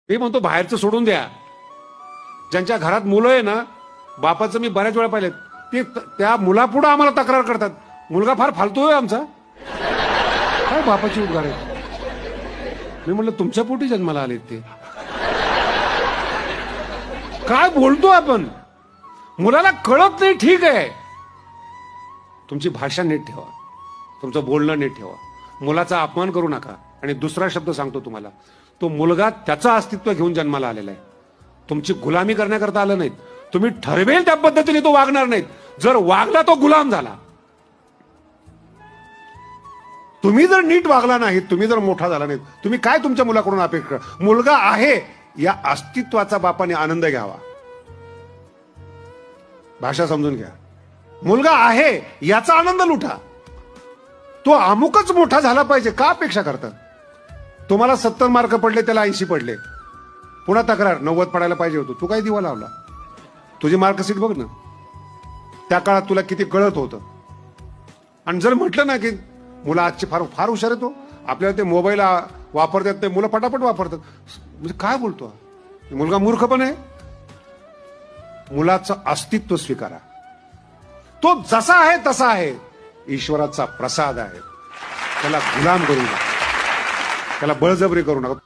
मी म्हणतो बाहेरचं सोडून द्या. ज्यांच्या घरात मुलं आहे ना, बापाचं मी बऱ्याच वेळा पाहिलेत, ते त्या मुलापुढे आम्हाला तक्रार करतात, मुलगा फार फालतू आहे आमचा. काय बापाची उद्गार आहे. मी म्हटलं तुमच्या पोटी जन्माला आलेत ते. काय बोलतो आपण. मुलाला कळत नाही, ठीक आहे. तुमची भाषा नीट ठेवा, तुमचं बोलणं नीट ठेवा, मुलाचा अपमान करू नका. आणि दुसरा शब्द सांगतो तुम्हाला, तो मुलगा त्याचं अस्तित्व घेऊन जन्माला आलेला आहे. तुमची गुलामी करण्याकरता आलं नाहीत. तुम्ही ठरवेल त्या पद्धतीने तो वागणार नाहीत. जर वागला तो गुलाम झाला. तुम्ही जर नीट वागला नाहीत, तुम्ही जर मोठा झाला नाहीत, तुम्ही काय तुमच्या मुलाकडून अपेक्षा. मुलगा आहे या अस्तित्वाचा बापाने आनंद घ्यावा. भाषा समजून घ्या. मुलगा आहे याचा आनंद लुटा. तो अमुकच मोठा झाला पाहिजे का अपेक्षा करतात. तुम्हाला 70 मार्क पडले, त्याला 80 पडले, पुन्हा तक्रार 90 पडायला पाहिजे होतं. तू काय दिवा लावला. तुझी मार्कशीट बघ ना, त्या काळात तुला किती कळत होतं. आणि जर म्हटलं ना की मुलं आजची फार फार हुशार आहे, तो आपल्याला ते मोबाईल वापरतात, ते मुलं पटापट वापरतात, म्हणजे काय बोलतो. मुलगा मूर्ख पण आहे. मुलाचं अस्तित्व स्वीकारा. तो जसा आहे तसा आहे, ईश्वराचा प्रसाद आहे. त्याला गुलाम करू नका, त्याला बळजबरी करू नका.